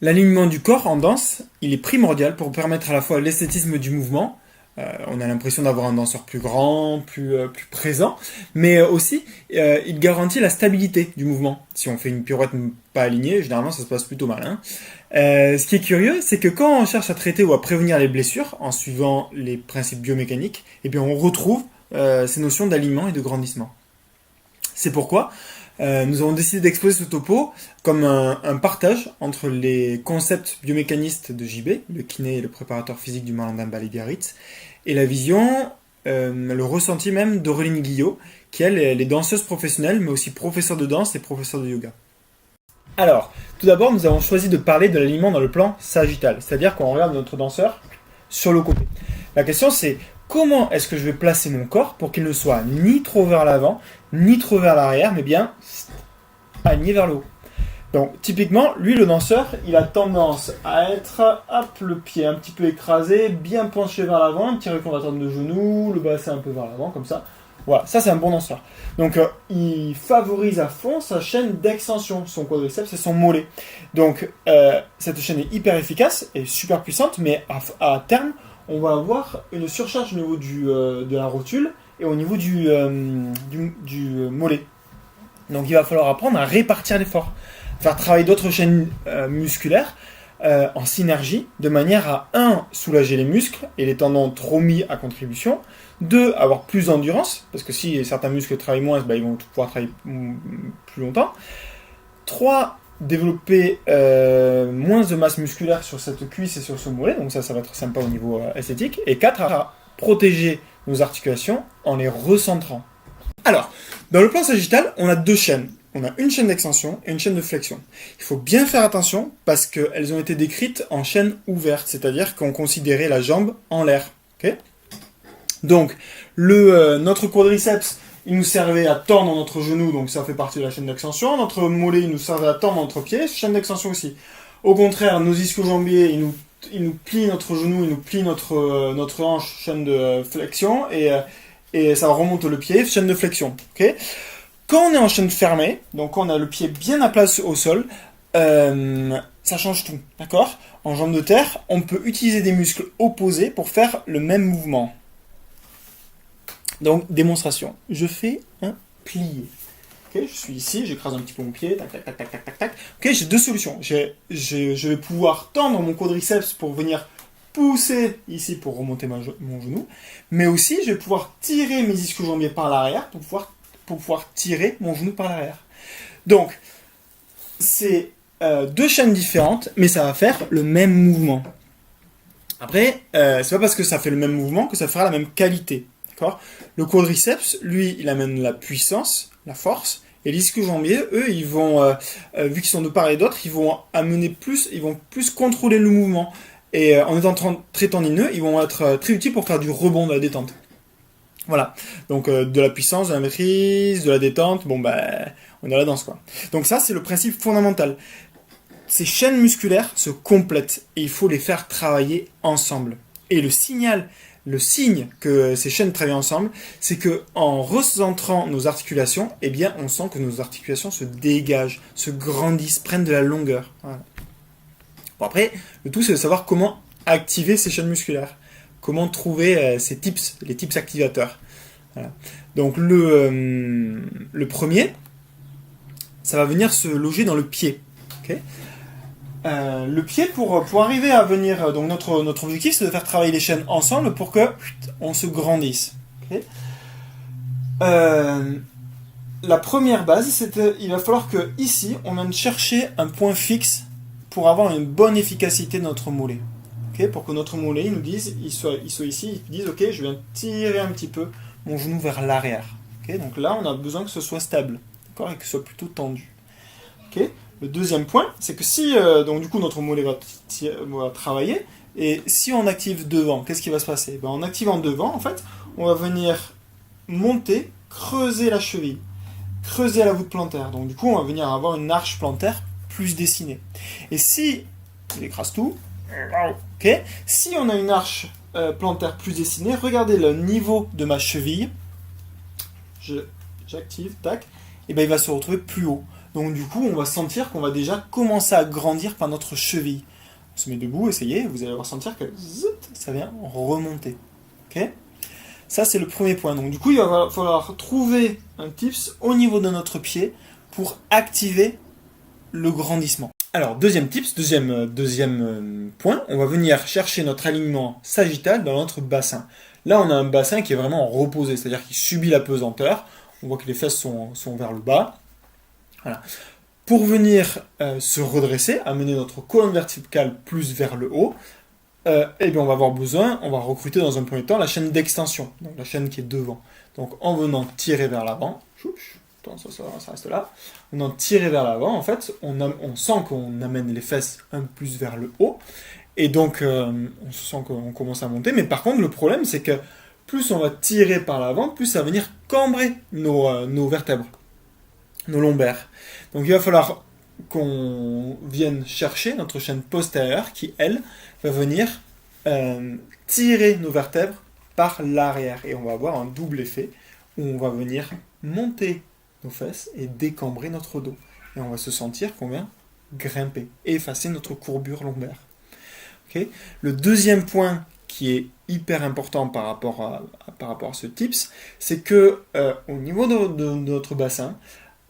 L'alignement du corps en danse, il est primordial pour permettre à la fois l'esthétisme du mouvement. On a l'impression d'avoir un danseur plus grand, plus présent, mais aussi il garantit la stabilité du mouvement. Si on fait une pirouette pas alignée, généralement ça se passe plutôt mal, hein. Ce qui est curieux, c'est que quand on cherche à traiter ou à prévenir les blessures en suivant les principes biomécaniques, eh bien on retrouve ces notions d'alignement et de grandissement. C'est pourquoi nous avons décidé d'exposer ce topo comme un partage entre les concepts biomécanistes de JB, le kiné et le préparateur physique du Malandin Bali-Biarritz, et la vision, le ressenti même d'Auréline Guillot, qui elle est danseuse professionnelle, mais aussi professeure de danse et professeure de yoga. Alors, tout d'abord, nous avons choisi de parler de l'alignement dans le plan sagittal, c'est-à-dire qu'on regarde notre danseur sur le côté. La question c'est, comment est-ce que je vais placer mon corps pour qu'il ne soit ni trop vers l'avant, ni trop vers l'arrière, mais bien aligné vers le haut. Donc, typiquement, lui, le danseur, il a tendance à être, le pied un petit peu écrasé, bien penché vers l'avant, un petit réconverteur de genoux, le bassin un peu vers l'avant, comme ça. Voilà, ça c'est un bon danseur. Donc, il favorise à fond sa chaîne d'extension, son quadriceps et son mollet. Donc, cette chaîne est hyper efficace et super puissante, mais à terme, on va avoir une surcharge au niveau de la rotule et au niveau du mollet. Donc il va falloir apprendre à répartir l'effort, faire travailler d'autres chaînes musculaires en synergie, de manière à 1. Soulager les muscles et les tendons trop mis à contribution, 2. Avoir plus d'endurance, parce que si certains muscles travaillent moins, ils vont pouvoir travailler plus longtemps, 3. Développer moins de masse musculaire sur cette cuisse et sur ce mollet, donc ça va être sympa au niveau esthétique, et 4. À protéger nos articulations en les recentrant. Alors, dans le plan sagittal, on a 2 chaînes. On a une chaîne d'extension et une chaîne de flexion. Il faut bien faire attention parce qu'elles ont été décrites en chaîne ouverte, c'est-à-dire qu'on considérait la jambe en l'air. Okay, donc, notre quadriceps, il nous servait à tendre notre genou, donc ça fait partie de la chaîne d'extension. Notre mollet, il nous servait à tendre notre pied, chaîne d'extension aussi. Au contraire, nos ischio-jambiers, ils nous plient notre genou, ils nous plient notre hanche, chaîne de flexion, et ça remonte le pied, chaîne de flexion. Okay, quand on est en chaîne fermée, donc on a le pied bien à plat au sol, ça change tout, d'accord ? En jambe de terre, on peut utiliser des muscles opposés pour faire le même mouvement. Donc, démonstration. Je fais un plié. Okay, je suis ici, j'écrase un petit peu mon pied, tac, tac, tac, tac, tac, tac, tac. Ok, j'ai 2 solutions. Je vais pouvoir tendre mon quadriceps pour venir pousser ici pour remonter mon genou, mais aussi je vais pouvoir tirer mes ischio-jambiers par l'arrière pour pouvoir tirer mon genou par l'arrière. Donc, c'est 2 chaînes différentes, mais ça va faire le même mouvement. Après, c'est pas parce que ça fait le même mouvement que ça fera la même qualité. D'accord ? Le quadriceps, lui, il amène la puissance, la force, et les ischio-jambiers, eux, ils vont, vu qu'ils sont de part et d'autre, ils vont plus contrôler le mouvement. Et en étant très tendineux, ils vont être très utiles pour faire du rebond, de la détente. Voilà. Donc de la puissance, de la maîtrise, de la détente, on est à la danse, quoi. Donc ça, c'est le principe fondamental. Ces chaînes musculaires se complètent et il faut les faire travailler ensemble. Et le signe que ces chaînes travaillent ensemble, c'est que en recentrant nos articulations, eh bien, on sent que nos articulations se dégagent, se grandissent, prennent de la longueur. Voilà. Bon, après, le tout, c'est de savoir comment activer ces chaînes musculaires, comment trouver les tips activateurs. Voilà. Donc, le premier, ça va venir se loger dans le pied. Okay, le pied, pour arriver à venir, donc notre objectif, c'est de faire travailler les chaînes ensemble pour que on se grandisse. Okay, la première base, c'est qu'il va falloir que ici, on vienne chercher un point fixe pour avoir une bonne efficacité de notre mollet. Okay, pour que notre mollet, il soit ici, il dise ok, je viens tirer un petit peu mon genou vers l'arrière. Okay, donc là, on a besoin que ce soit stable, d'accord, et que ce soit plutôt tendu. Okay, le deuxième point, c'est que si donc du coup notre mollet va travailler, et si on active devant, qu'est-ce qui va se passer ? En activant devant, en fait, on va venir monter, creuser la cheville, creuser la voûte plantaire. Donc du coup, on va venir avoir une arche plantaire plus dessinée. Et si, il écrase tout, okay, si on a une arche plantaire plus dessinée, regardez le niveau de ma cheville, j'active, tac, et il va se retrouver plus haut. Donc du coup, on va sentir qu'on va déjà commencer à grandir par notre cheville. On se met debout, essayez, vous allez ressentir que ça vient remonter. Ok? Ça, c'est le premier point. Donc du coup, il va falloir trouver un tips au niveau de notre pied pour activer le grandissement. Alors, deuxième tips, deuxième point, on va venir chercher notre alignement sagittal dans notre bassin. Là, on a un bassin qui est vraiment reposé, c'est-à-dire qu'il subit la pesanteur. On voit que les fesses sont vers le bas. Voilà. Pour venir se redresser, amener notre colonne vertébrale plus vers le haut, eh bien on va avoir besoin, on va recruter dans un premier temps la chaîne d'extension, donc la chaîne qui est devant. Donc en venant tirer vers l'avant, ça reste là, en venant tirer vers l'avant, en fait, on sent qu'on amène les fesses un peu plus vers le haut, et donc on sent qu'on commence à monter, mais par contre le problème c'est que plus on va tirer par l'avant, plus ça va venir cambrer nos vertèbres, nos lombaires. Donc il va falloir qu'on vienne chercher notre chaîne postérieure qui, elle, va venir tirer nos vertèbres par l'arrière. Et on va avoir un double effet où on va venir monter nos fesses et décambrer notre dos. Et on va se sentir qu'on vient grimper et effacer notre courbure lombaire. Okay. Le deuxième point qui est hyper important par rapport à ce tips, c'est que au niveau de notre bassin,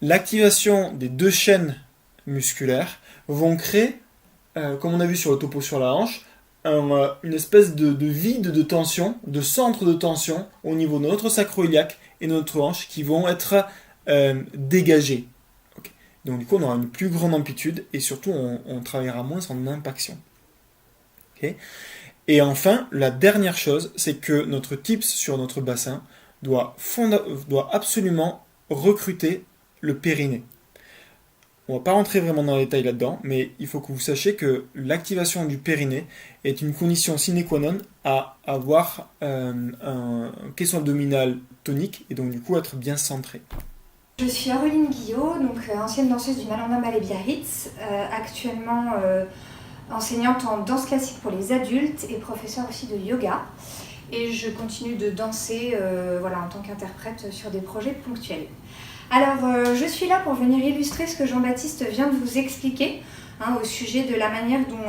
l'activation des deux chaînes musculaires vont créer, comme on a vu sur le topo sur la hanche, une espèce de vide de tension, de centre de tension au niveau de notre sacro-iliaque et de notre hanche qui vont être dégagés. Okay. Donc du coup on aura une plus grande amplitude et surtout on travaillera moins en impaction. Okay. Et enfin, la dernière chose, c'est que notre tips sur notre bassin doit absolument recruter le périnée. On ne va pas rentrer vraiment dans les détails là-dedans, mais il faut que vous sachiez que l'activation du périnée est une condition sine qua non à avoir un caisson abdominal tonique et donc du coup être bien centré. Je suis Aureline Guillot, donc ancienne danseuse du Nalanda Ballet Biarritz, actuellement enseignante en danse classique pour les adultes et professeure aussi de yoga. Et je continue de danser en tant qu'interprète sur des projets ponctuels. Alors, je suis là pour venir illustrer ce que Jean-Baptiste vient de vous expliquer au sujet de la manière dont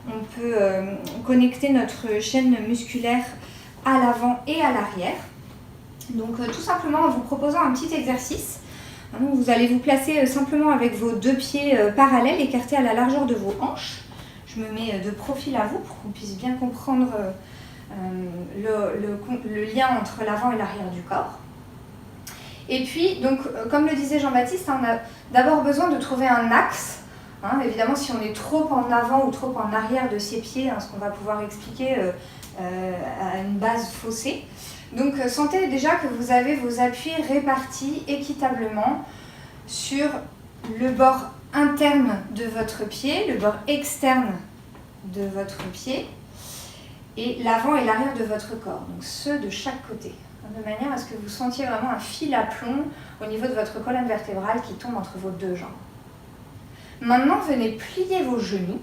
on peut connecter notre chaîne musculaire à l'avant et à l'arrière. Donc, tout simplement en vous proposant un petit exercice. Vous allez vous placer simplement avec vos deux pieds parallèles, écartés à la largeur de vos hanches. Je me mets de profil à vous pour qu'on puisse bien comprendre le lien entre l'avant et l'arrière du corps. Et puis, donc, comme le disait Jean-Baptiste, on a d'abord besoin de trouver un axe. Évidemment, si on est trop en avant ou trop en arrière de ses pieds, ce qu'on va pouvoir expliquer à une base faussée. Donc, sentez déjà que vous avez vos appuis répartis équitablement sur le bord interne de votre pied, le bord externe de votre pied, et l'avant et l'arrière de votre corps, donc ceux de chaque côté, de manière à ce que vous sentiez vraiment un fil à plomb au niveau de votre colonne vertébrale qui tombe entre vos deux jambes. Maintenant, venez plier vos genoux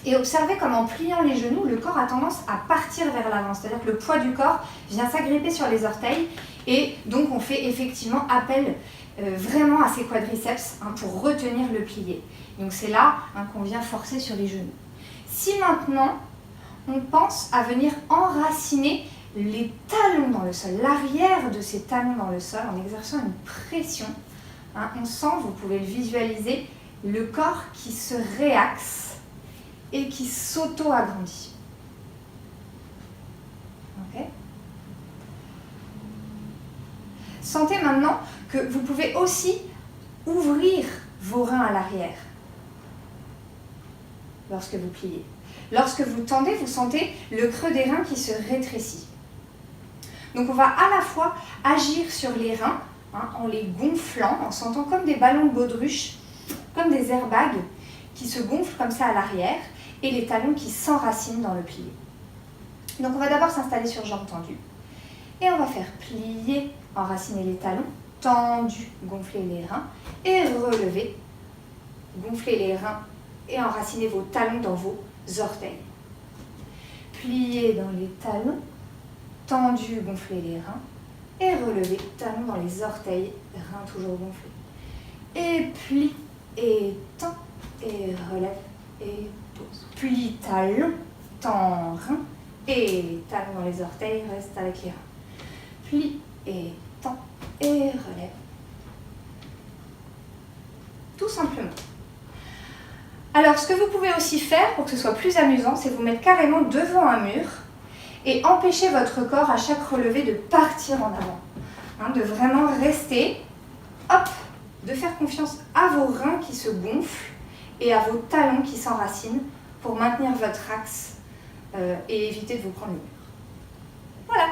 et observez comment en pliant les genoux, le corps a tendance à partir vers l'avant, c'est-à-dire que le poids du corps vient s'agripper sur les orteils et donc on fait effectivement appel vraiment à ces quadriceps pour retenir le plié. Donc c'est là qu'on vient forcer sur les genoux. Si maintenant on pense à venir enraciner les talons dans le sol, l'arrière de ces talons dans le sol en exerçant une pression, on sent, vous pouvez le visualiser, le corps qui se réaxe et qui s'auto-agrandit. Okay. Sentez maintenant que vous pouvez aussi ouvrir vos reins à l'arrière lorsque vous pliez. Lorsque vous tendez, vous sentez le creux des reins qui se rétrécit. Donc on va à la fois agir sur les reins en les gonflant, en sentant comme des ballons de baudruche, comme des airbags qui se gonflent comme ça à l'arrière et les talons qui s'enracinent dans le plié. Donc on va d'abord s'installer sur jambes tendues et on va faire plier, enraciner les talons, tendus, gonfler les reins et relever, gonfler les reins et enraciner vos talons dans vos orteils. Plier dans les talons, tendu, gonfler les reins et relever, talons dans les orteils, reins toujours gonflés. et plie, et tend, et relève, et pose. Plie talon, tend rein, et talon dans les orteils, reste avec les reins. Plie, et tend, et relève. Tout simplement. Alors, ce que vous pouvez aussi faire pour que ce soit plus amusant, c'est vous mettre carrément devant un mur et empêcher votre corps à chaque relevé de partir en avant. Hein, de vraiment rester, hop, de faire confiance à vos reins qui se gonflent et à vos talons qui s'enracinent pour maintenir votre axe et éviter de vous prendre le mur. Voilà.